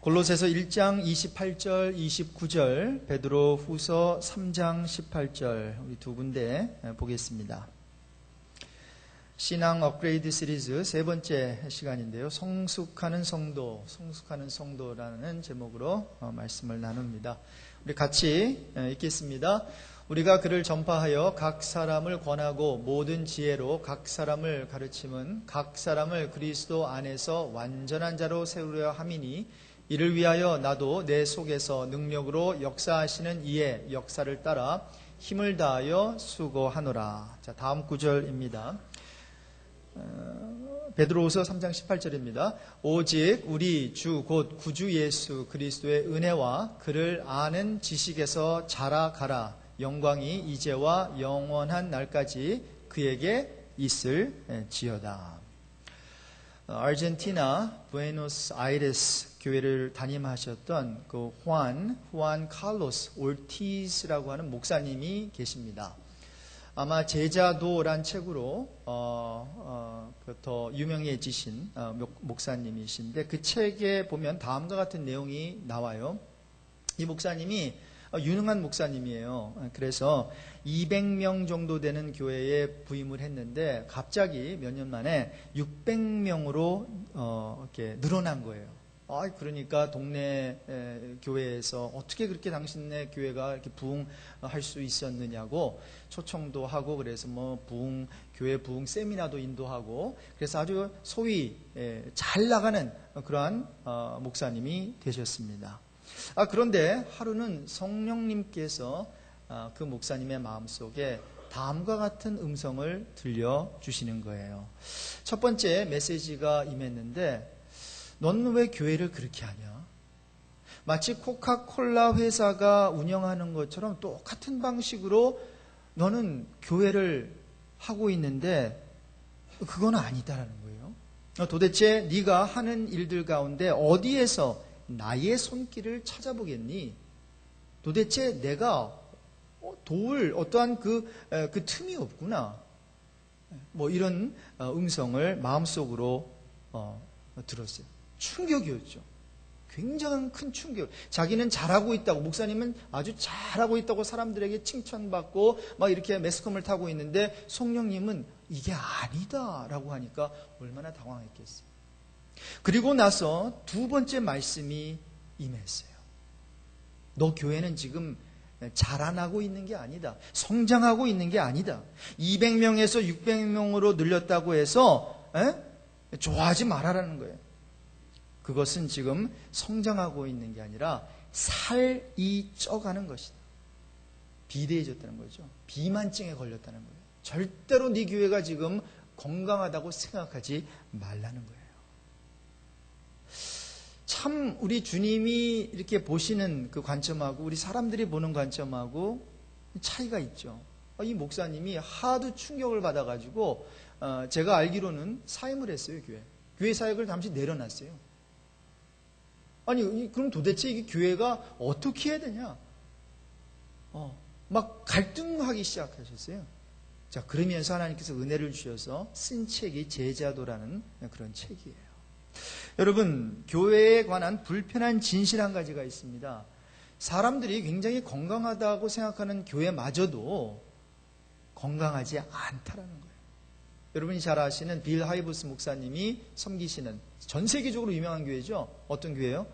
골로새서 1장 28절, 29절, 베드로 후서 3장 18절 우리 두 군데 보겠습니다. 신앙 업그레이드 시리즈 세 번째 시간인데요. 성숙하는 성도라는 제목으로 말씀을 나눕니다. 우리 같이 읽겠습니다. 우리가 그를 전파하여 각 사람을 권하고 모든 지혜로 각 사람을 가르침은 각 사람을 그리스도 안에서 완전한 자로 세우려 함이니 이를 위하여 나도 내 속에서 능력으로 역사하시는 이의 역사를 따라 힘을 다하여 수고하노라. 자, 다음 구절입니다. 베드로후서 3장 18절입니다. 오직 우리 주 곧 구주 예수 그리스도의 은혜와 그를 아는 지식에서 자라가라. 영광이 이제와 영원한 날까지 그에게 있을지어다. 아르헨티나 부에노스아이레스 교회를 담임하셨던 그 후안 칼로스 올티스라고 하는 목사님이 계십니다. 아마 제자도란 책으로 더 유명해지신 목사님이신데 그 책에 보면 다음과 같은 내용이 나와요. 이 목사님이 유능한 목사님이에요. 그래서 200명 정도 되는 교회에 부임을 했는데 갑자기 몇 년 만에 600명으로 이렇게 늘어난 거예요. 그러니까 동네 교회에서 어떻게 그렇게 당신네 교회가 이렇게 부흥할 수 있었느냐고 초청도 하고 그래서 교회 부흥 세미나도 인도하고 그래서 아주 소위 잘 나가는 그러한 목사님이 되셨습니다. 그런데 하루는 성령님께서 그 목사님의 마음속에 다음과 같은 음성을 들려주시는 거예요. 첫 번째 메시지가 임했는데 너는 왜 교회를 그렇게 하냐? 마치 코카콜라 회사가 운영하는 것처럼 똑같은 방식으로 너는 교회를 하고 있는데 그건 아니다라는 거예요. 도대체 네가 하는 일들 가운데 어디에서 나의 손길을 찾아보겠니? 도대체 내가 도울 어떠한 그 틈이 없구나. 이런 음성을 마음속으로 들었어요. 충격이었죠. 굉장한 큰 충격. 자기는 잘하고 있다고, 목사님은 아주 잘하고 있다고 사람들에게 칭찬받고 막 이렇게 매스컴을 타고 있는데 성령님은 이게 아니다라고 하니까 얼마나 당황했겠어요. 그리고 나서 두 번째 말씀이 임했어요. 너 교회는 지금 자라나고 있는 게 아니다. 성장하고 있는 게 아니다. 200명에서 600명으로 늘렸다고 해서 좋아하지 말아라는 거예요. 그것은 지금 성장하고 있는 게 아니라 살이 쪄가는 것이다. 비대해졌다는 거죠. 비만증에 걸렸다는 거예요. 절대로 네 교회가 지금 건강하다고 생각하지 말라는 거예요. 참 우리 주님이 이렇게 보시는 그 관점하고 우리 사람들이 보는 관점하고 차이가 있죠. 이 목사님이 하도 충격을 받아가지고 제가 알기로는 사임을 했어요. 교회 사역을 잠시 내려놨어요. 아니 그럼 도대체 이게 교회가 어떻게 해야 되냐? 막 갈등하기 시작하셨어요. 자, 그러면서 하나님께서 은혜를 주셔서 쓴 책이 제자도라는 그런 책이에요. 여러분, 교회에 관한 불편한 진실 한 가지가 있습니다. 사람들이 굉장히 건강하다고 생각하는 교회마저도 건강하지 않다라는 거예요. 여러분이 잘 아시는 빌 하이브스 목사님이 섬기시는 전 세계적으로 유명한 교회죠. 어떤 교회요?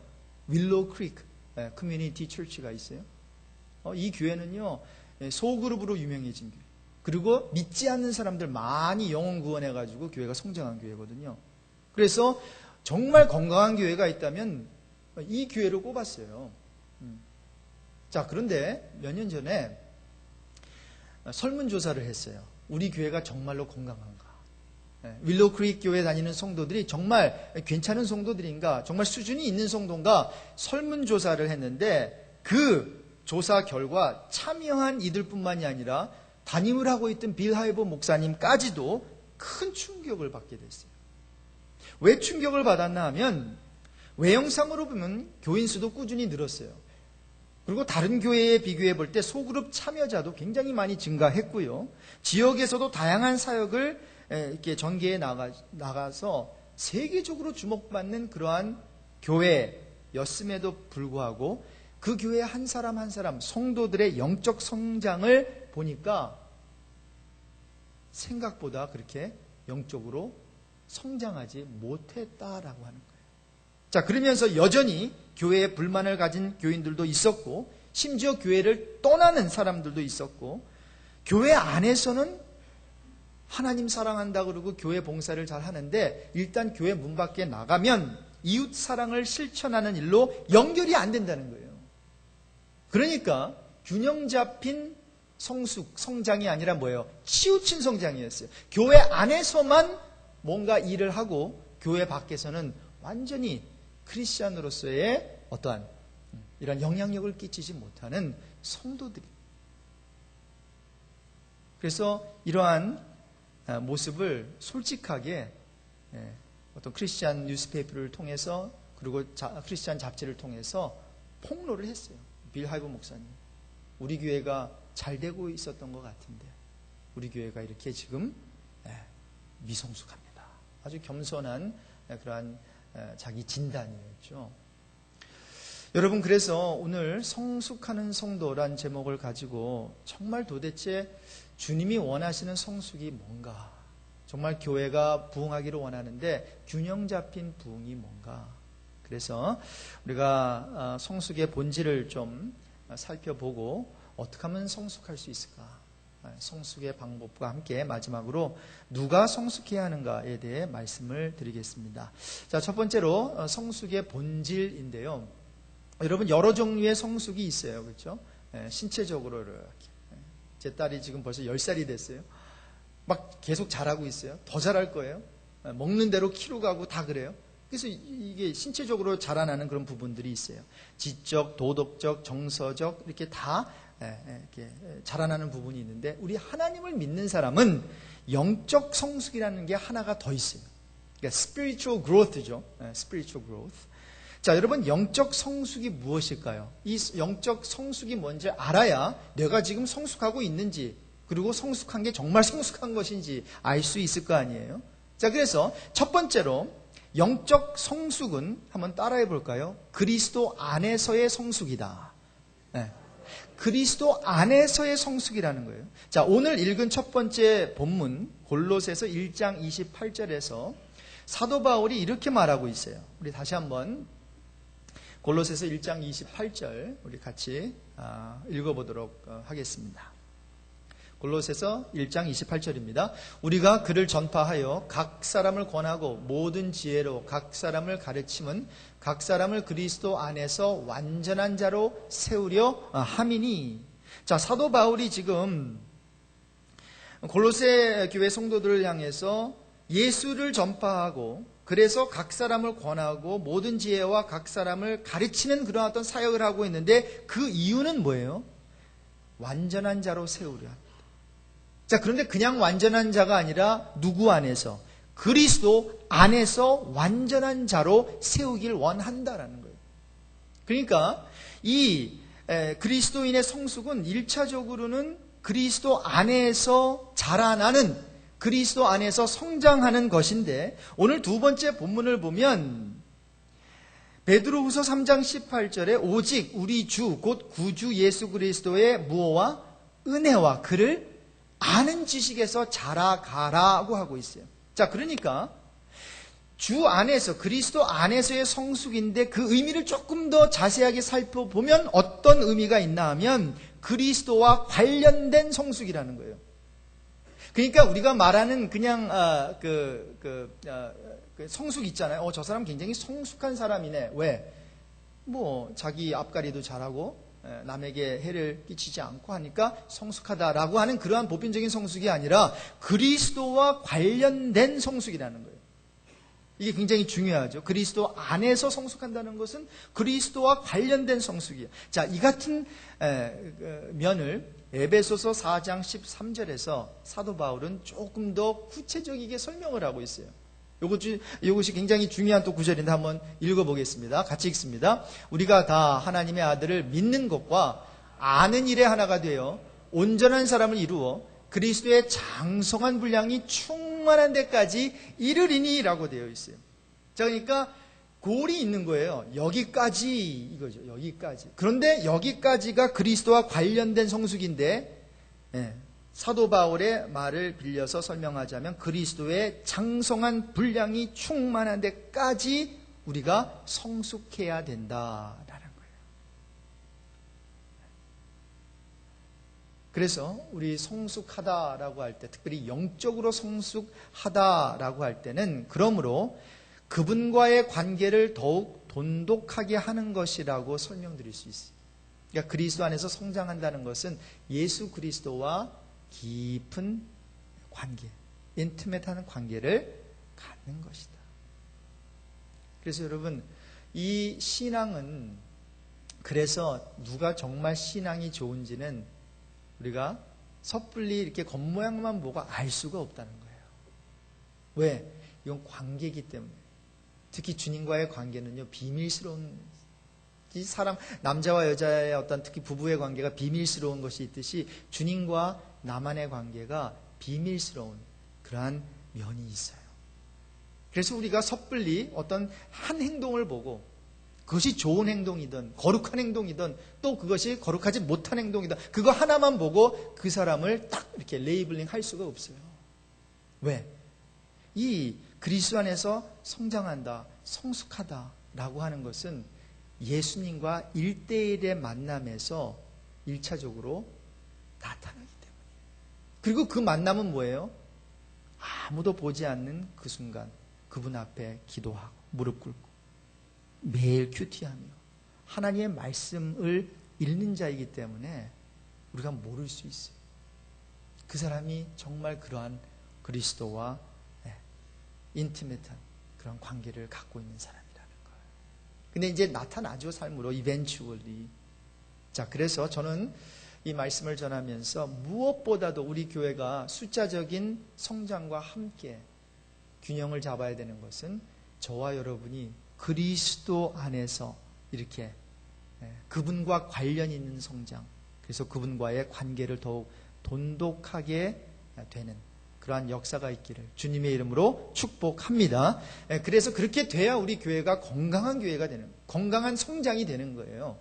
윌로우 크리크 커뮤니티 처치가 있어요. 이 교회는요, 소그룹으로 유명해진 교회. 그리고 믿지 않는 사람들 많이 영혼 구원해가지고 교회가 성장한 교회거든요. 그래서 정말 건강한 교회가 있다면 이 교회를 꼽았어요. 자, 그런데 몇 년 전에 설문조사를 했어요. 우리 교회가 정말로 건강한가? 윌로우 크릭 교회 다니는 성도들이 정말 괜찮은 성도들인가? 정말 수준이 있는 성도인가? 설문조사를 했는데 그 조사 결과 참여한 이들뿐만이 아니라 담임을 하고 있던 빌 하이버 목사님까지도 큰 충격을 받게 됐어요. 왜 충격을 받았나 하면 외형상으로 보면 교인 수도 꾸준히 늘었어요. 그리고 다른 교회에 비교해 볼 때 소그룹 참여자도 굉장히 많이 증가했고요. 지역에서도 다양한 사역을 이렇게 전개해 나가서 세계적으로 주목받는 그러한 교회 교회였음에도 불구하고 그 교회 한 사람 한 사람 성도들의 영적 성장을 보니까 생각보다 그렇게 영적으로 성장하지 못했다라고 하는 거예요. 자, 그러면서 여전히 교회에 불만을 가진 교인들도 있었고, 심지어 교회를 떠나는 사람들도 있었고, 교회 안에서는 하나님 사랑한다 그러고 교회 봉사를 잘 하는데, 일단 교회 문 밖에 나가면 이웃 사랑을 실천하는 일로 연결이 안 된다는 거예요. 그러니까 균형 잡힌 성장이 아니라 뭐예요? 치우친 성장이었어요. 교회 안에서만 뭔가 일을 하고 교회 밖에서는 완전히 크리스찬으로서의 어떠한 이런 영향력을 끼치지 못하는 성도들이. 그래서 이러한 모습을 솔직하게 어떤 크리스찬 뉴스페이퍼를 통해서 그리고 크리스찬 잡지를 통해서 폭로를 했어요. 빌 하이브 목사님, 우리 교회가 잘 되고 있었던 것 같은데 우리 교회가 이렇게 지금 미성숙합니다. 아주 겸손한 그러한 자기 진단이었죠. 여러분, 그래서 오늘 성숙하는 성도란 제목을 가지고 정말 도대체 주님이 원하시는 성숙이 뭔가, 정말 교회가 부흥하기를 원하는데 균형 잡힌 부흥이 뭔가, 그래서 우리가 성숙의 본질을 좀 살펴보고 어떻게 하면 성숙할 수 있을까, 성숙의 방법과 함께 마지막으로 누가 성숙해야 하는가에 대해 말씀을 드리겠습니다. 자, 첫 번째로 성숙의 본질인데요. 여러분, 여러 종류의 성숙이 있어요. 그렇죠? 신체적으로 이렇게. 제 딸이 지금 벌써 10살이 됐어요. 막 계속 자라고 있어요. 더 자랄 거예요. 먹는 대로 키로 가고 다 그래요. 그래서 이게 신체적으로 자라나는 그런 부분들이 있어요. 지적, 도덕적, 정서적 이렇게 다 이렇게 자라나는 부분이 있는데, 우리 하나님을 믿는 사람은 영적 성숙이라는 게 하나가 더 있어요. 그러니까 spiritual growth죠. spiritual growth. 자, 여러분, 영적 성숙이 무엇일까요? 이 영적 성숙이 뭔지 알아야 내가 지금 성숙하고 있는지, 그리고 성숙한 게 정말 성숙한 것인지 알 수 있을 거 아니에요? 자, 그래서 첫 번째로 영적 성숙은 한번 따라해 볼까요? 그리스도 안에서의 성숙이다. 네. 그리스도 안에서의 성숙이라는 거예요. 자, 오늘 읽은 첫 번째 본문 골로새서 1장 28절에서 사도 바울이 이렇게 말하고 있어요. 우리 다시 한번 골로새서 1장 28절 우리 같이 읽어보도록 하겠습니다. 골로새서 1장 28절입니다. 우리가 그를 전파하여 각 사람을 권하고 모든 지혜로 각 사람을 가르침은 각 사람을 그리스도 안에서 완전한 자로 세우려 함이니. 자, 사도 바울이 지금 골로새 교회 성도들을 향해서 예수를 전파하고, 그래서 각 사람을 권하고 모든 지혜와 각 사람을 가르치는 그런 어떤 사역을 하고 있는데, 그 이유는 뭐예요? 완전한 자로 세우려. 자, 그런데 그냥 완전한 자가 아니라 누구 안에서? 그리스도 안에서 완전한 자로 세우길 원한다라는 거예요. 그러니까 이 그리스도인의 성숙은 1차적으로는 그리스도 안에서 자라나는, 그리스도 안에서 성장하는 것인데, 오늘 두 번째 본문을 보면 베드로후서 3장 18절에 오직 우리 주 곧 구주 예수 그리스도의 무엇과 은혜와 그를 아는 지식에서 자라가라고 하고 있어요. 자, 그러니까 주 안에서, 그리스도 안에서의 성숙인데 그 의미를 조금 더 자세하게 살펴보면 어떤 의미가 있나 하면 그리스도와 관련된 성숙이라는 거예요. 그러니까 우리가 말하는 그냥 성숙 있잖아요. 저 사람 굉장히 성숙한 사람이네. 왜? 뭐 자기 앞가리도 잘하고 남에게 해를 끼치지 않고 하니까 성숙하다라고 하는 그러한 보편적인 성숙이 아니라 그리스도와 관련된 성숙이라는 거예요. 이게 굉장히 중요하죠. 그리스도 안에서 성숙한다는 것은 그리스도와 관련된 성숙이에요. 자, 이 같은 면을 에베소서 4장 13절에서 사도 바울은 조금 더 구체적이게 설명을 하고 있어요. 이것이 굉장히 중요한 또 구절인데 한번 읽어보겠습니다. 같이 읽습니다. 우리가 다 하나님의 아들을 믿는 것과 아는 일에 하나가 되어 온전한 사람을 이루어 그리스도의 장성한 분량이 충만한 데까지 이르리니라고 되어 있어요. 자, 그러니까 골이 있는 거예요. 여기까지 이거죠. 여기까지. 그런데 여기까지가 그리스도와 관련된 성숙인데, 사도 바울의 말을 빌려서 설명하자면 그리스도의 장성한 분량이 충만한 데까지 우리가 성숙해야 된다라는 거예요. 그래서 우리 성숙하다라고 할 때, 특별히 영적으로 성숙하다라고 할 때는 그러므로 그분과의 관계를 더욱 돈독하게 하는 것이라고 설명드릴 수 있어요. 그러니까 그리스도 안에서 성장한다는 것은 예수 그리스도와 깊은 관계, 인티메트한 관계를 갖는 것이다. 그래서 여러분, 이 신앙은, 그래서 누가 정말 신앙이 좋은지는 우리가 섣불리 이렇게 겉모양만 보고 알 수가 없다는 거예요. 왜? 이건 관계이기 때문에. 특히 주님과의 관계는요, 비밀스러운, 이 사람, 남자와 여자의 어떤 특히 부부의 관계가 비밀스러운 것이 있듯이 주님과 나만의 관계가 비밀스러운 그러한 면이 있어요. 그래서 우리가 섣불리 어떤 한 행동을 보고 그것이 좋은 행동이든 거룩한 행동이든 또 그것이 거룩하지 못한 행동이든 그거 하나만 보고 그 사람을 딱 이렇게 레이블링 할 수가 없어요. 왜? 이 그리스도 안에서 성장한다, 성숙하다라고 하는 것은 예수님과 1대1의 만남에서 1차적으로 나타나기 때문이에요. 그리고 그 만남은 뭐예요? 아무도 보지 않는 그 순간 그분 앞에 기도하고 무릎 꿇고 매일 큐티하며 하나님의 말씀을 읽는 자이기 때문에 우리가 모를 수 있어요. 그 사람이 정말 그러한 그리스도와 인티메트한 그런 관계를 갖고 있는 사람이라는 거예요. 근데 이제 나타나죠, 삶으로, 이벤츄얼리. 자, 그래서 저는 이 말씀을 전하면서 무엇보다도 우리 교회가 숫자적인 성장과 함께 균형을 잡아야 되는 것은 저와 여러분이 그리스도 안에서 이렇게 그분과 관련 있는 성장, 그래서 그분과의 관계를 더욱 돈독하게 되는 그러한 역사가 있기를 주님의 이름으로 축복합니다. 그래서 그렇게 돼야 우리 교회가 건강한 교회가 되는, 건강한 성장이 되는 거예요.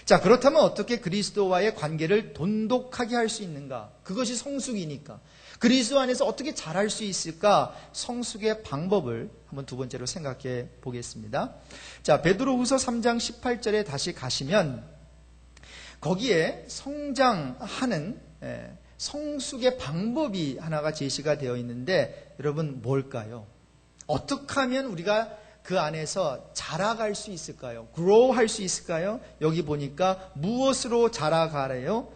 자, 그렇다면 어떻게 그리스도와의 관계를 돈독하게 할 수 있는가? 그것이 성숙이니까. 그리스도 안에서 어떻게 잘할 수 있을까? 성숙의 방법을 한번 두 번째로 생각해 보겠습니다. 자, 베드로후서 3장 18절에 다시 가시면 거기에 성장하는 성숙의 방법이 하나가 제시가 되어 있는데 여러분 뭘까요? 어떻게 하면 우리가 그 안에서 자라갈 수 있을까요? grow 할 수 있을까요? 여기 보니까 무엇으로 자라가래요?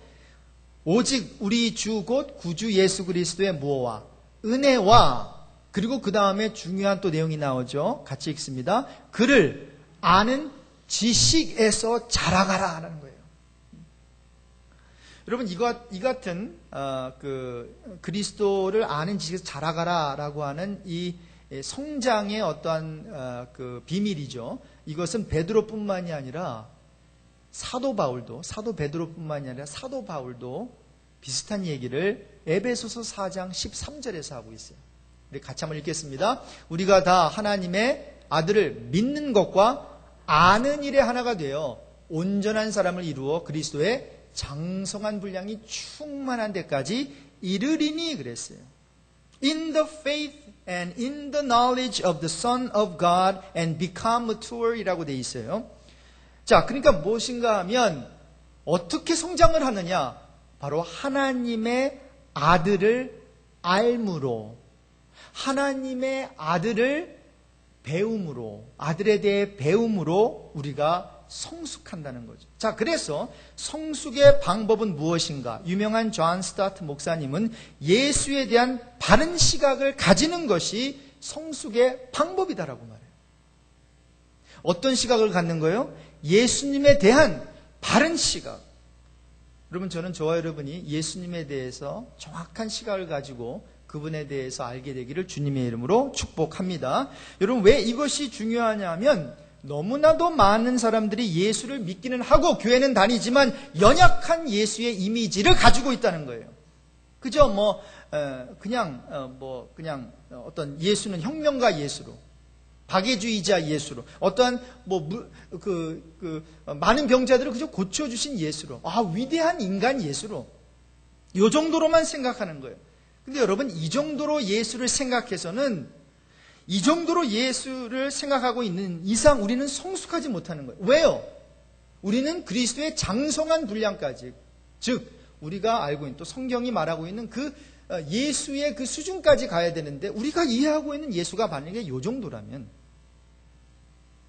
오직 우리 주 곧 구주 예수 그리스도의 무엇과 은혜와, 그리고 그 다음에 중요한 또 내용이 나오죠. 같이 읽습니다. 그를 아는 지식에서 자라가라 하는 거예요. 여러분, 이 같은 그리스도를 아는 지식에서 자라가라라고 하는 이 성장의 어떠한 그 비밀이죠. 이것은 베드로뿐만이 아니라 사도 베드로뿐만이 아니라 사도 바울도 비슷한 얘기를 에베소서 4장 13절에서 하고 있어요. 우리 같이 한번 읽겠습니다. 우리가 다 하나님의 아들을 믿는 것과 아는 일에 하나가 되어 온전한 사람을 이루어 그리스도의 장성한 분량이 충만한 데까지 이르리니 그랬어요. In the faith and in the knowledge of the Son of God and become mature 이라고 되어 있어요. 자, 그러니까 무엇인가 하면 어떻게 성장을 하느냐? 바로 하나님의 아들을 알므로, 하나님의 아들을 배움으로, 아들에 대해 배움으로 우리가 성숙한다는 거죠. 자, 그래서 성숙의 방법은 무엇인가? 유명한 존 스타트 목사님은 예수에 대한 바른 시각을 가지는 것이 성숙의 방법이다라고 말해요. 어떤 시각을 갖는 거예요? 예수님에 대한 바른 시각. 여러분, 저는 저와 여러분이 예수님에 대해서 정확한 시각을 가지고 그분에 대해서 알게 되기를 주님의 이름으로 축복합니다. 여러분, 왜 이것이 중요하냐면 너무나도 많은 사람들이 예수를 믿기는 하고 교회는 다니지만 연약한 예수의 이미지를 가지고 있다는 거예요. 그죠? 그냥 어떤 예수는 혁명가 예수로, 박애주의자 예수로, 어떠한 많은 병자들을 그저 고쳐주신 예수로, 위대한 인간 예수로, 이 정도로만 생각하는 거예요. 근데 여러분, 이 정도로 예수를 생각해서는, 이 정도로 예수를 생각하고 있는 이상 우리는 성숙하지 못하는 거예요. 왜요? 우리는 그리스도의 장성한 분량까지, 즉 우리가 알고 있는, 또 성경이 말하고 있는 그 예수의 그 수준까지 가야 되는데, 우리가 이해하고 있는 예수가 만약에 이 정도라면,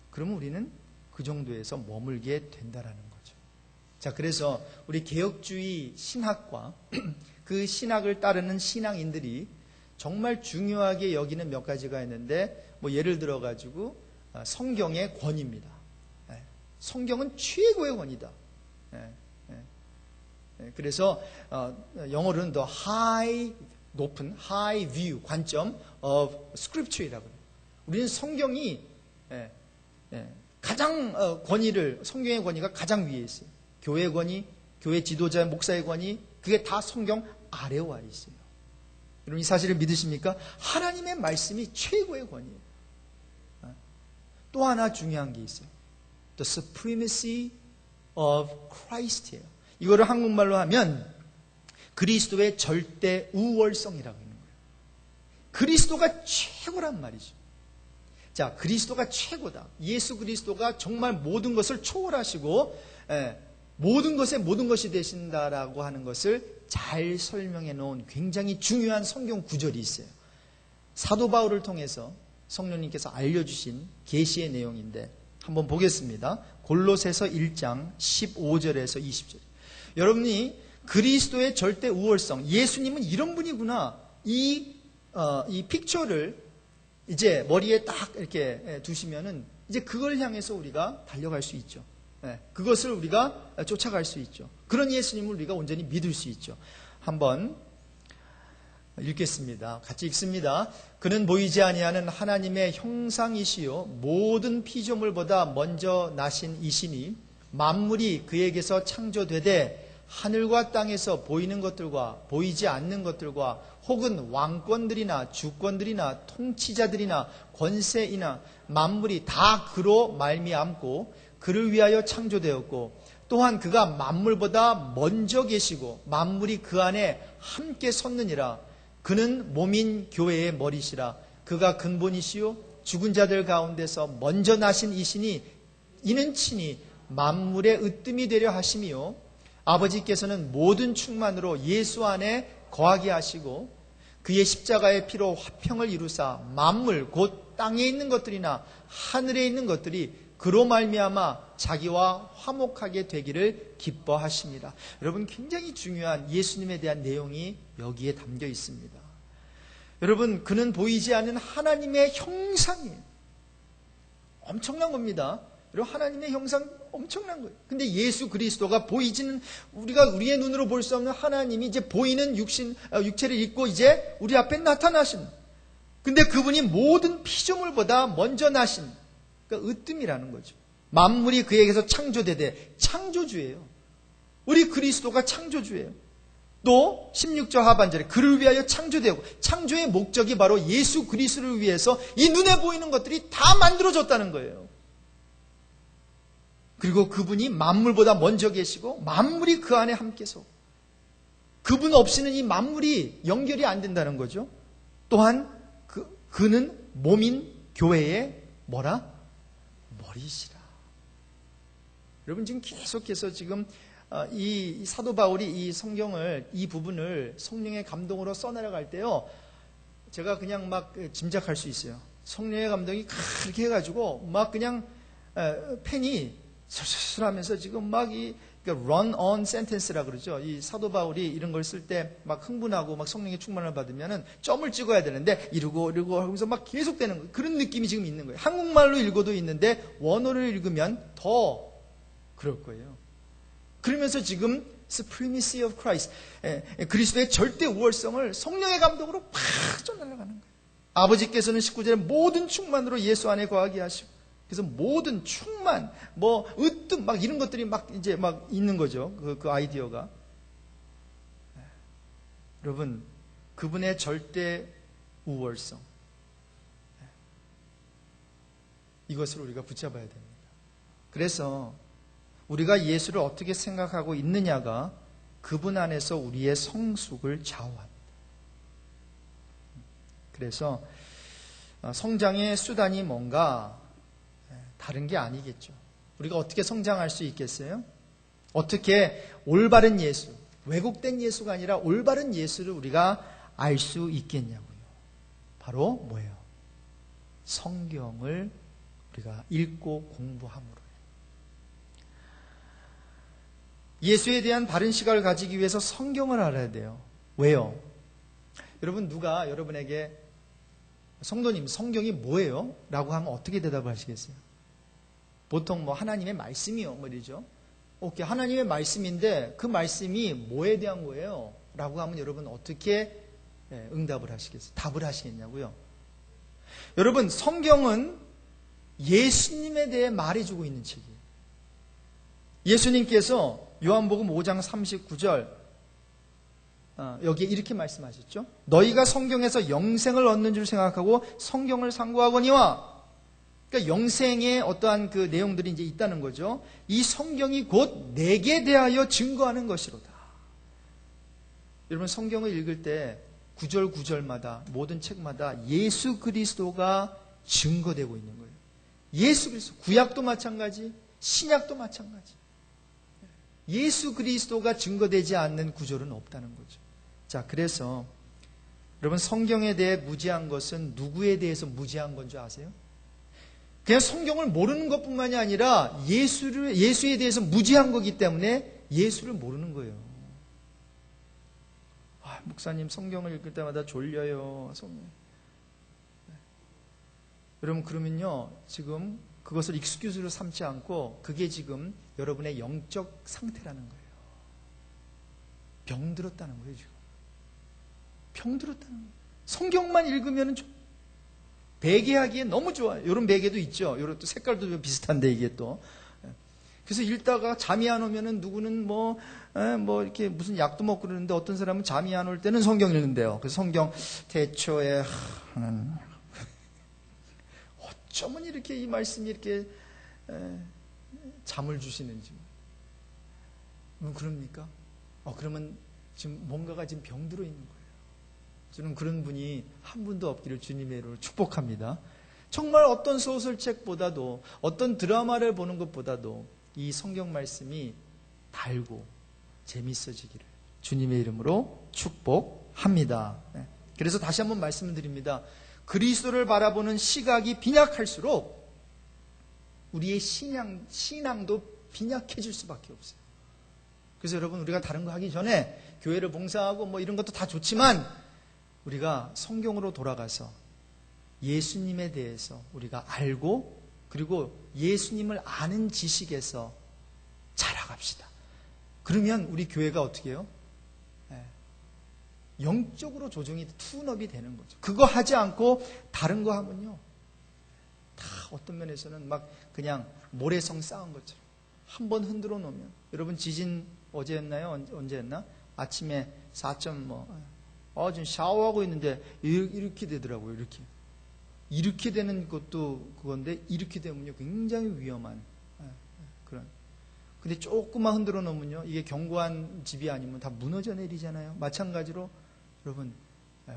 그러면 우리는 그 정도에서 머물게 된다라는 거죠. 자, 그래서 우리 개혁주의 신학과 그 신학을 따르는 신앙인들이 정말 중요하게 여기는 몇 가지가 있는데, 예를 들어 가지고 성경의 권위입니다. 성경은 최고의 권위다. 그래서 영어로는 the 높은 high view 관점 of scripture이라고 해요. 우리는 성경이 가장 권위를, 성경의 권위가 가장 위에 있어요. 교회의 권위, 교회 지도자, 목사의 권위, 그게 다 성경 아래 와 있어요. 여러분, 이 사실을 믿으십니까? 하나님의 말씀이 최고의 권위예요. 또 하나 중요한 게 있어요. The supremacy of Christ예요. 이거를 한국말로 하면 그리스도의 절대 우월성이라고 하는 거예요. 그리스도가 최고란 말이죠. 자, 그리스도가 최고다. 예수 그리스도가 정말 모든 것을 초월하시고 모든 것에 모든 것이 되신다라고 하는 것을 잘 설명해 놓은 굉장히 중요한 성경 구절이 있어요. 사도 바울을 통해서 성령님께서 알려주신 계시의 내용인데 한번 보겠습니다. 골로새서 1장 15절에서 20절. 여러분이 그리스도의 절대 우월성, 예수님은 이런 분이구나, 이 픽처를 이제 머리에 딱 이렇게 두시면은 이제 그걸 향해서 우리가 달려갈 수 있죠. 그것을 우리가 쫓아갈 수 있죠. 그런 예수님을 우리가 온전히 믿을 수 있죠. 한번 읽겠습니다. 같이 읽습니다. 그는 보이지 아니하는 하나님의 형상이시요 모든 피조물보다 먼저 나신 이시니 만물이 그에게서 창조되되 하늘과 땅에서 보이는 것들과 보이지 않는 것들과 혹은 왕권들이나 주권들이나 통치자들이나 권세이나 만물이 다 그로 말미암고 그를 위하여 창조되었고 또한 그가 만물보다 먼저 계시고 만물이 그 안에 함께 섰느니라. 그는 몸인 교회의 머리시라. 그가 근본이시요 죽은 자들 가운데서 먼저 나신 이시니 이는 친히 만물의 으뜸이 되려 하심이요 아버지께서는 모든 충만으로 예수 안에 거하게 하시고 그의 십자가의 피로 화평을 이루사 만물 곧 땅에 있는 것들이나 하늘에 있는 것들이 그로 말미암아 자기와 화목하게 되기를 기뻐하십니다. 여러분, 굉장히 중요한 예수님에 대한 내용이 여기에 담겨 있습니다. 여러분, 그는 보이지 않는 하나님의 형상이에요. 엄청난 겁니다. 여러분, 하나님의 형상 엄청난 거예요. 근데 예수 그리스도가 보이지는, 우리가 우리의 눈으로 볼 수 없는 하나님이 이제 보이는 육체를 입고 이제 우리 앞에 나타나신, 근데 그분이 모든 피조물보다 먼저 나신, 그러니까 으뜸이라는 거죠. 만물이 그에게서 창조되되, 창조주예요. 우리 그리스도가 창조주예요. 또 16절 하반절에 그를 위하여 창조되고, 창조의 목적이 바로 예수 그리스도를 위해서 이 눈에 보이는 것들이 다 만들어졌다는 거예요. 그리고 그분이 만물보다 먼저 계시고 만물이 그 안에 함께서, 그분 없이는 이 만물이 연결이 안 된다는 거죠. 또한 그는 몸인 교회의 머리시라. 여러분, 지금 계속해서 지금 이 사도 바울이 이 성경을, 이 부분을 성령의 감동으로 써내려갈 때요, 제가 그냥 막 짐작할 수 있어요. 성령의 감동이 그렇게 해가지고 막 그냥 펜이 슬슬하면서 지금 막 run on sentence라 그러죠. 이 사도 바울이 이런 걸 쓸 때 막 흥분하고 막 성령의 충만을 받으면은 점을 찍어야 되는데 이러고 하면서 막 계속되는 거예요. 그런 느낌이 지금 있는 거예요. 한국말로 읽어도 있는데 원어를 읽으면 더 그럴 거예요. 그러면서 지금 supremacy of Christ, 그리스도의 절대 우월성을 성령의 감동으로 팍 쫓아나가는 거예요. 아버지께서는 19절에 모든 충만으로 예수 안에 거하게 하시고, 그래서 모든 충만, 으뜸, 막 이런 것들이 막 이제 막 있는 거죠. 그 아이디어가. 여러분, 그분의 절대 우월성. 이것을 우리가 붙잡아야 됩니다. 그래서 우리가 예수를 어떻게 생각하고 있느냐가 그분 안에서 우리의 성숙을 좌우합니다. 그래서 성장의 수단이 뭔가 다른 게 아니겠죠. 우리가 어떻게 성장할 수 있겠어요? 어떻게 올바른 예수, 왜곡된 예수가 아니라 올바른 예수를 우리가 알 수 있겠냐고요. 바로 뭐예요? 성경을 우리가 읽고 공부함으로요. 예수에 대한 바른 시각을 가지기 위해서 성경을 알아야 돼요. 왜요? 여러분, 누가 여러분에게 성도님, 성경이 뭐예요? 라고 하면 어떻게 대답을 하시겠어요? 보통 하나님의 말씀이요, 말이죠. 오케이, 하나님의 말씀인데 그 말씀이 뭐에 대한 거예요? 라고 하면 여러분 어떻게 응답을 하시겠어요? 답을 하시겠냐고요? 여러분, 성경은 예수님에 대해 말해주고 있는 책이에요. 예수님께서 요한복음 5장 39절 여기에 이렇게 말씀하셨죠. 너희가 성경에서 영생을 얻는 줄 생각하고 성경을 상고하거니와, 그러니까 영생의 어떠한 그 내용들이 이제 있다는 거죠. 이 성경이 곧 내게 대하여 증거하는 것이로다. 여러분, 성경을 읽을 때 구절 구절마다, 모든 책마다 예수 그리스도가 증거되고 있는 거예요. 예수 그리스도, 구약도 마찬가지, 신약도 마찬가지. 예수 그리스도가 증거되지 않는 구절은 없다는 거죠. 자, 그래서 여러분, 성경에 대해 무지한 것은 누구에 대해서 무지한 건 줄 아세요? 그냥 성경을 모르는 것뿐만이 아니라 예수에 대해서 무지한 거기 때문에 예수를 모르는 거예요. 목사님, 성경을 읽을 때마다 졸려요. 여러분, 그러면요, 지금 그것을 익스큐즈로 삼지 않고 그게 지금 여러분의 영적 상태라는 거예요. 병들었다는 거예요, 지금. 병들었다는 거예요. 성경만 읽으면 베개하기에 너무 좋아요. 이런 베개도 있죠. 이런 또 색깔도 좀 비슷한데, 이게 또. 그래서 읽다가 잠이 안 오면은 누구는 이렇게 무슨 약도 먹고 그러는데, 어떤 사람은 잠이 안 올 때는 성경 읽는데요. 그래서 성경 태초에 어쩌면 이렇게 이 말씀이 이렇게 잠을 주시는지. 그럽니까? 그러면 지금 뭔가가 지금 병들어 있는 거예요. 저는 그런 분이 한 분도 없기를 주님의 이름으로 축복합니다. 정말 어떤 소설책보다도, 어떤 드라마를 보는 것보다도 이 성경 말씀이 달고 재밌어지기를 주님의 이름으로 축복합니다. 그래서 다시 한번 말씀을 드립니다. 그리스도를 바라보는 시각이 빈약할수록 우리의 신앙도 빈약해질 수밖에 없어요. 그래서 여러분, 우리가 다른 거 하기 전에 교회를 봉사하고 이런 것도 다 좋지만 우리가 성경으로 돌아가서 예수님에 대해서 우리가 알고, 그리고 예수님을 아는 지식에서 자라갑시다. 그러면 우리 교회가 어떻게 해요? 영적으로 조정이, 툰업이 되는 거죠. 그거 하지 않고 다른 거 하면요, 다 어떤 면에서는 그냥 모래성 쌓은 것처럼 한번 흔들어 놓으면, 여러분, 지진 어제였나요? 언제였나? 아침에 4점 지금 샤워하고 있는데 이렇게 되더라고요. 이렇게 되는 것도 그건데, 이렇게 되면요 굉장히 위험한 그런. 근데 조금만 흔들어 놓으면요, 이게 견고한 집이 아니면 다 무너져 내리잖아요. 마찬가지로 여러분,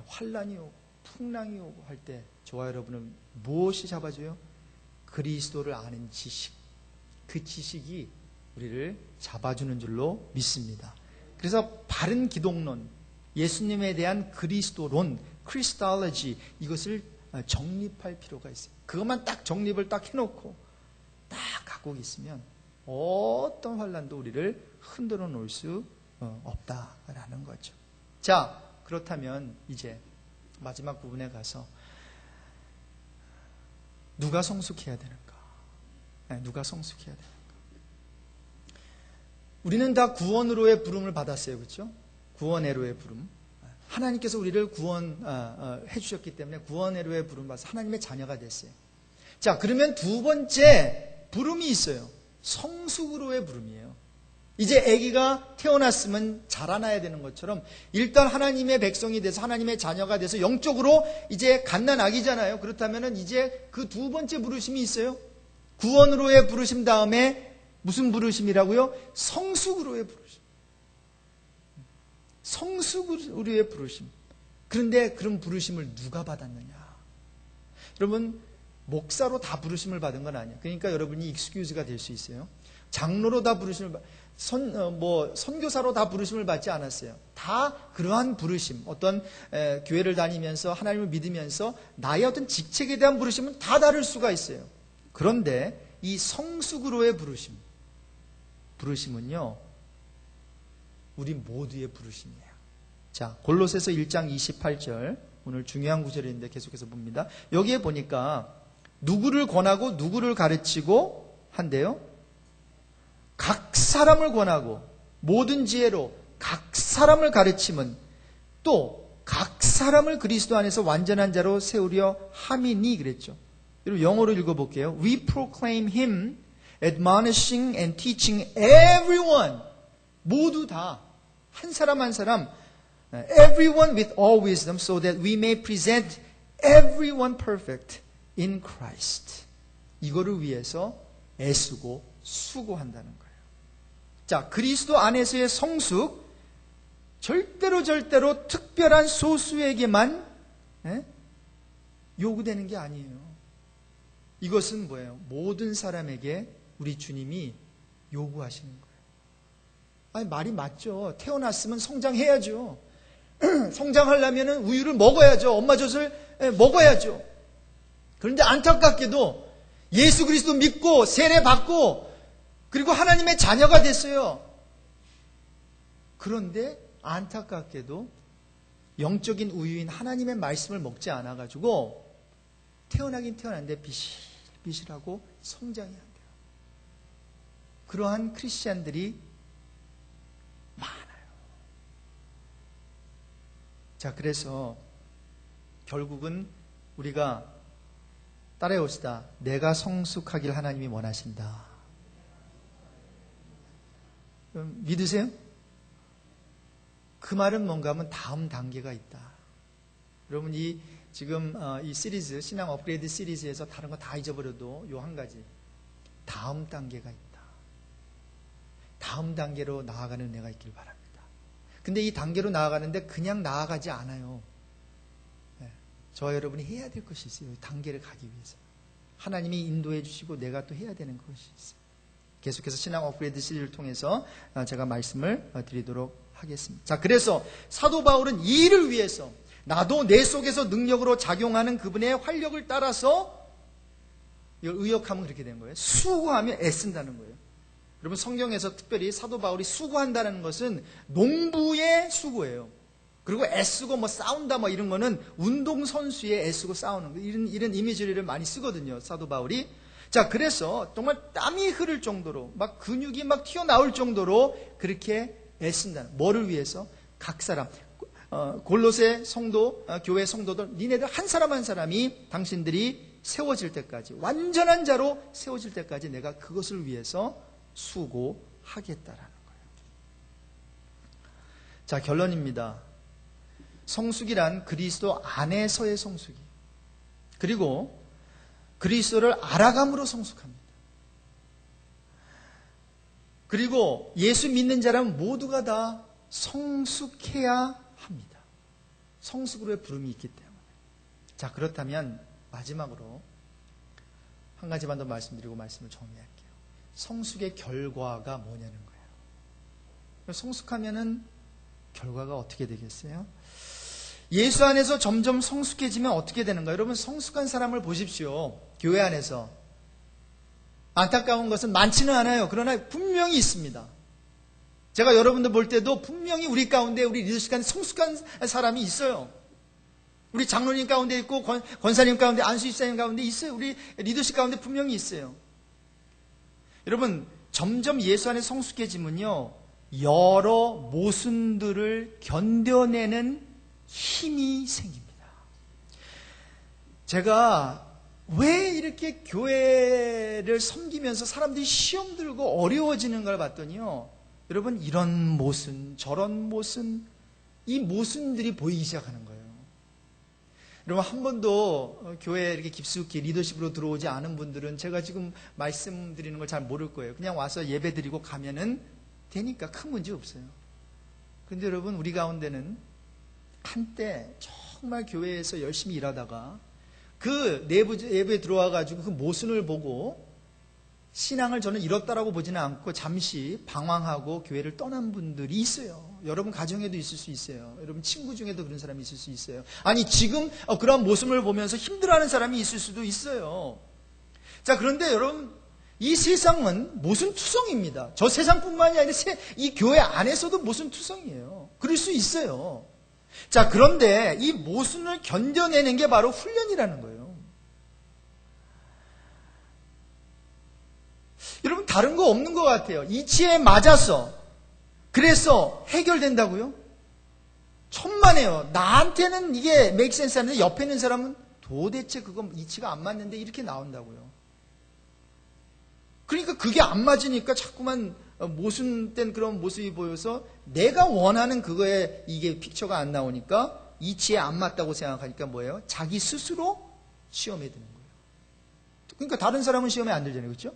환란이 오고 풍랑이 오고 할 때 저와 여러분은 무엇이 잡아줘요? 그리스도를 아는 지식. 그 지식이 우리를 잡아주는 줄로 믿습니다. 그래서 바른 기독론, 예수님에 대한 그리스도론, 크리스톨로지, 이것을 정립할 필요가 있어요. 그것만 딱 정립을 딱 해놓고 딱 갖고 있으면 어떤 환란도 우리를 흔들어 놓을 수 없다라는 거죠. 자, 그렇다면 이제 마지막 부분에 가서 누가 성숙해야 되는가? 누가 성숙해야 되는가? 우리는 다 구원으로의 부름을 받았어요. 그렇죠? 구원애로의 부름. 하나님께서 우리를 구원해 주셨기 때문에 구원애로의 부름 받아서 하나님의 자녀가 됐어요. 자, 그러면 두 번째 부름이 있어요. 성숙으로의 부름이에요. 이제 아기가 태어났으면 자라나야 되는 것처럼 일단 하나님의 백성이 돼서 하나님의 자녀가 돼서 영적으로 이제 갓난아기잖아요. 그렇다면 이제 그 두 번째 부르심이 있어요. 구원으로의 부르심 다음에 무슨 부르심이라고요? 성숙으로의 부르심. 성숙으로의 부르심. 그런데 그런 부르심을 누가 받았느냐? 여러분, 목사로 다 부르심을 받은 건 아니에요. 그러니까 여러분이 익스큐즈가 될 수 있어요. 장로로 다 부르심을 선교사로 다 부르심을 받지 않았어요. 다 그러한 부르심, 어떤 교회를 다니면서 하나님을 믿으면서 나의 어떤 직책에 대한 부르심은 다 다를 수가 있어요. 그런데 이 성숙으로의 부르심은요, 우리 모두의 부르심이에요. 자, 골로새서 1장 28절, 오늘 중요한 구절인데 계속해서 봅니다. 여기에 보니까 누구를 권하고 누구를 가르치고 한대요. 각 사람을 권하고 모든 지혜로 각 사람을 가르침은 또 각 사람을 그리스도 안에서 완전한 자로 세우려 함이니 그랬죠. 여러분 영어로 읽어볼게요. We proclaim him, admonishing and teaching everyone. 모두 다 한 사람 한 사람 everyone with all wisdom so that we may present everyone perfect in Christ. 이거를 위해서 애쓰고 수고한다는 거예요. 자, 그리스도 안에서의 성숙, 절대로 특별한 소수에게만 요구되는 게 아니에요. 이것은 뭐예요? 모든 사람에게 우리 주님이 요구하시는 거예요. 아니, 말이 맞죠. 태어났으면 성장해야죠. 성장하려면 우유를 먹어야죠. 엄마 젖을 먹어야죠. 그런데 안타깝게도 예수 그리스도 믿고 세례 받고 그리고 하나님의 자녀가 됐어요. 그런데 안타깝게도 영적인 우유인 하나님의 말씀을 먹지 않아가지고 태어나긴 태어났는데 비실비실하고 성장이 안 돼요. 그러한 크리스찬들이 많아요. 자, 그래서 결국은 우리가 따라해봅시다. 내가 성숙하길 하나님이 원하신다. 믿으세요? 그 말은 뭔가 하면 다음 단계가 있다. 여러분 지금 이 시리즈 신앙 업그레이드 시리즈에서 다른 거 다 잊어버려도 요 한 가지 다음 단계가 있다. 다음 단계로 나아가는 은혜가 있길 바랍니다. 근데 이 단계로 나아가는데 그냥 나아가지 않아요. 저와 여러분이 해야 될 것이 있어요. 단계를 가기 위해서. 하나님이 인도해 주시고 내가 또 해야 되는 것이 있어요. 계속해서 신앙 업그레이드 시리즈를 통해서 제가 말씀을 드리도록 하겠습니다. 자, 그래서 사도 바울은 이 일을 위해서 나도 내 속에서 능력으로 작용하는 그분의 활력을 따라서 의역하면 그렇게 된 거예요. 수고하며 애쓴다는 거예요. 여러분 성경에서 특별히 사도 바울이 수고한다는 것은 농부의 수고예요. 그리고 애쓰고 싸운다 이런 거는 운동선수의 애쓰고 싸우는 거 이런 이미지를 많이 쓰거든요. 사도 바울이. 자, 그래서 정말 땀이 흐를 정도로 근육이 튀어나올 정도로 그렇게 애쓴다는. 뭐를 위해서? 각 사람. 골로새 성도, 교회 성도들, 니네들 한 사람 한 사람이 당신들이 세워질 때까지, 완전한 자로 세워질 때까지 내가 그것을 위해서 수고하겠다라는 거예요. 자, 결론입니다. 성숙이란 그리스도 안에서의 성숙이. 그리고 그리스도를 알아감으로 성숙합니다. 그리고 예수 믿는 자라면 모두가 다 성숙해야 합니다. 성숙으로의 부름이 있기 때문에. 자, 그렇다면 마지막으로 한 가지만 더 말씀드리고 말씀을 정리할게요. 성숙의 결과가 뭐냐는 거예요. 성숙하면은 결과가 어떻게 되겠어요? 예수 안에서 점점 성숙해지면 어떻게 되는가? 여러분 성숙한 사람을 보십시오. 교회 안에서. 안타까운 것은 많지는 않아요. 그러나 분명히 있습니다. 제가 여러분들 볼 때도 분명히 우리 가운데 우리 리더십 가운데 성숙한 사람이 있어요. 우리 장로님 가운데 있고 권사님 가운데 안수집사님 가운데 있어요. 우리 리더십 가운데 분명히 있어요. 여러분 점점 예수 안에 성숙해지면요 여러 모순들을 견뎌내는 힘이 생깁니다. 제가 왜 이렇게 교회를 섬기면서 사람들이 시험 들고 어려워지는 걸 봤더니요 여러분, 이런 모순, 저런 모순, 이 모순들이 보이기 시작하는 거예요. 여러분, 한 번도 교회에 이렇게 깊숙이 리더십으로 들어오지 않은 분들은 제가 지금 말씀드리는 걸 잘 모를 거예요. 그냥 와서 예배 드리고 가면은 되니까 큰 문제 없어요. 그런데 여러분, 우리 가운데는 한때 정말 교회에서 열심히 일하다가 그 내부 예배에 들어와가지고 그 모순을 보고 신앙을 저는 잃었다라고 보지는 않고 잠시 방황하고 교회를 떠난 분들이 있어요. 여러분 가정에도 있을 수 있어요. 여러분 친구 중에도 그런 사람이 있을 수 있어요. 아니 지금 그런 모습을 보면서 힘들어하는 사람이 있을 수도 있어요. 자, 그런데 여러분, 이 세상은 모순투성입니다. 저 세상뿐만이 아니라 이 교회 안에서도 모순투성이에요. 그럴 수 있어요. 자, 그런데 이 모순을 견뎌내는 게 바로 훈련이라는 거예요. 여러분, 다른 거 없는 것 같아요. 이치에 맞았어. 그래서 해결된다고요? 천만에요. 나한테는 이게 make sense 하는데 옆에 있는 사람은 도대체 그건 이치가 안 맞는데 이렇게 나온다고요. 그러니까 그게 안 맞으니까 자꾸만 모순된 그런 모습이 보여서 내가 원하는 그거에 이게 픽처가 안 나오니까 이치에 안 맞다고 생각하니까 뭐예요? 자기 스스로 시험에 드는 거예요. 그러니까 다른 사람은 시험에 안 들잖아요. 그렇죠?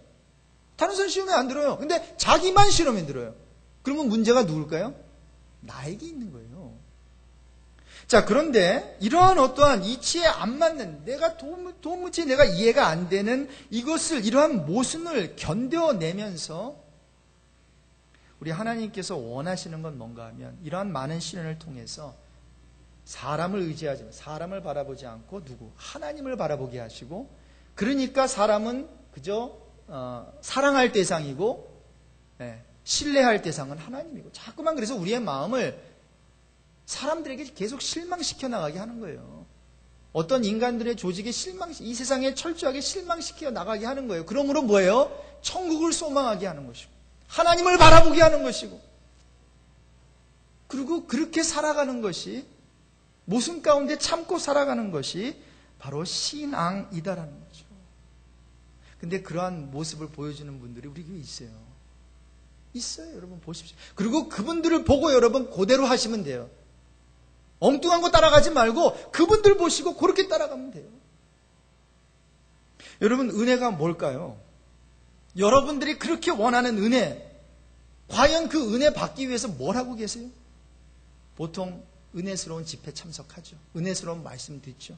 다른 사람 시험에 안 들어요. 근데 자기만 시험에 들어요. 그러면 문제가 누굴까요? 나에게 있는 거예요. 자, 그런데 이러한 어떠한 이치에 안 맞는, 내가 도무지 내가 이해가 안 되는 이것을, 이러한 모순을 견뎌내면서 우리 하나님께서 원하시는 건 뭔가 하면 이러한 많은 시련을 통해서 사람을 의지하지, 사람을 바라보지 않고 하나님을 바라보게 하시고, 그러니까 사람은 그저 사랑할 대상이고 신뢰할 대상은 하나님이고, 자꾸만 그래서 우리의 마음을 사람들에게 계속 실망시켜 나가게 하는 거예요. 어떤 인간들의 조직에 이 세상에 철저하게 실망시켜 나가게 하는 거예요. 그러므로 뭐예요? 천국을 소망하게 하는 것이고 하나님을 바라보게 하는 것이고, 그리고 그렇게 살아가는 것이, 모순 가운데 참고 살아가는 것이 바로 신앙이다라는 거죠. 근데 그러한 모습을 보여주는 분들이 우리 교회에 있어요. 있어요. 여러분 보십시오. 그리고 그분들을 보고 여러분 그대로 하시면 돼요. 엉뚱한 거 따라가지 말고 그분들 보시고 그렇게 따라가면 돼요. 여러분, 은혜가 뭘까요? 여러분들이 그렇게 원하는 은혜, 과연 그 은혜 받기 위해서 뭘 하고 계세요? 보통 은혜스러운 집회 참석하죠. 은혜스러운 말씀 듣죠.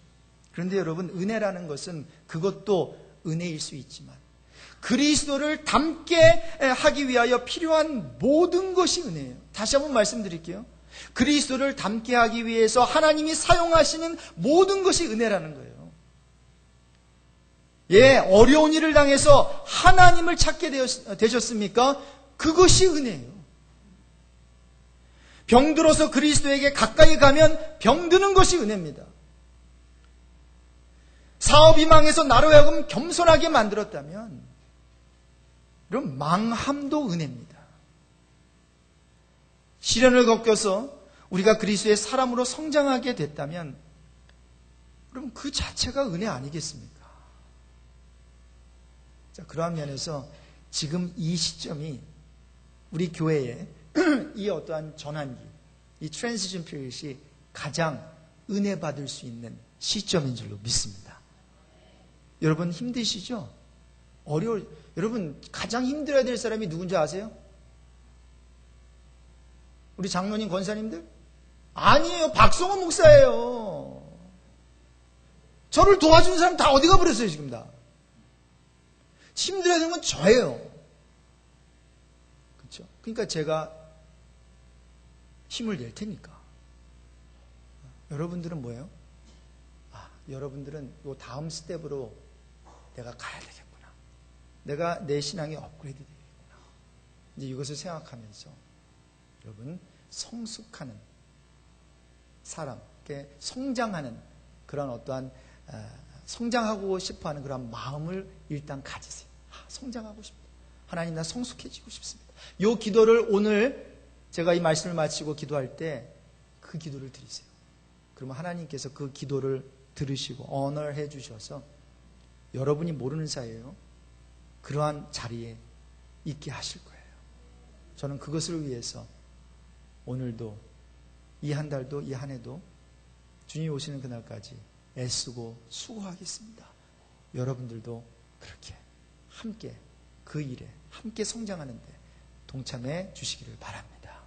그런데 여러분, 은혜라는 것은 그것도 은혜일 수 있지만 그리스도를 닮게 하기 위하여 필요한 모든 것이 은혜예요. 다시 한번 말씀드릴게요. 그리스도를 닮게 하기 위해서 하나님이 사용하시는 모든 것이 은혜라는 거예요. 예, 어려운 일을 당해서 하나님을 찾게 되셨습니까? 그것이 은혜예요. 병들어서 그리스도에게 가까이 가면 병드는 것이 은혜입니다. 사업이 망해서 나로 하여금 겸손하게 만들었다면 그럼 망함도 은혜입니다. 시련을 겪어서 우리가 그리스도의 사람으로 성장하게 됐다면 그럼 그 자체가 은혜 아니겠습니까? 자, 그러한 면에서 지금 이 시점이 우리 교회에 이 어떠한 전환기, 이 트랜지션 피리엇이 가장 은혜 받을 수 있는 시점인 줄로 믿습니다. 여러분 힘드시죠? 여러분 가장 힘들어야 될 사람이 누군지 아세요? 우리 장로님, 권사님들? 아니에요. 박성호 목사예요. 저를 도와주는 사람 다 어디 가버렸어요 지금 다. 힘들어야 되는 건 저예요. 그렇죠? 그러니까 제가 힘을 낼 테니까. 여러분들은 뭐예요? 여러분들은 이 다음 스텝으로 내가 가야 되겠구나. 내가 내 신앙이 업그레이드 되겠구나. 이제 이것을 생각하면서 여러분 성숙하는 사람, 성장하는 그런 어떠한 성장하고 싶어하는 그런 마음을 일단 가지세요. 성장하고 싶다. 하나님, 나 성숙해지고 싶습니다. 이 기도를 오늘 제가 이 말씀을 마치고 기도할 때 그 기도를 드리세요. 그러면 하나님께서 그 기도를 들으시고 언어해 주셔서 여러분이 모르는 사이에요. 그러한 자리에 있게 하실 거예요. 저는 그것을 위해서 오늘도 이 한 달도 이 한 해도 주님이 오시는 그날까지 애쓰고 수고하겠습니다. 여러분들도 그렇게 함께 그 일에 함께 성장하는데 동참해 주시기를 바랍니다.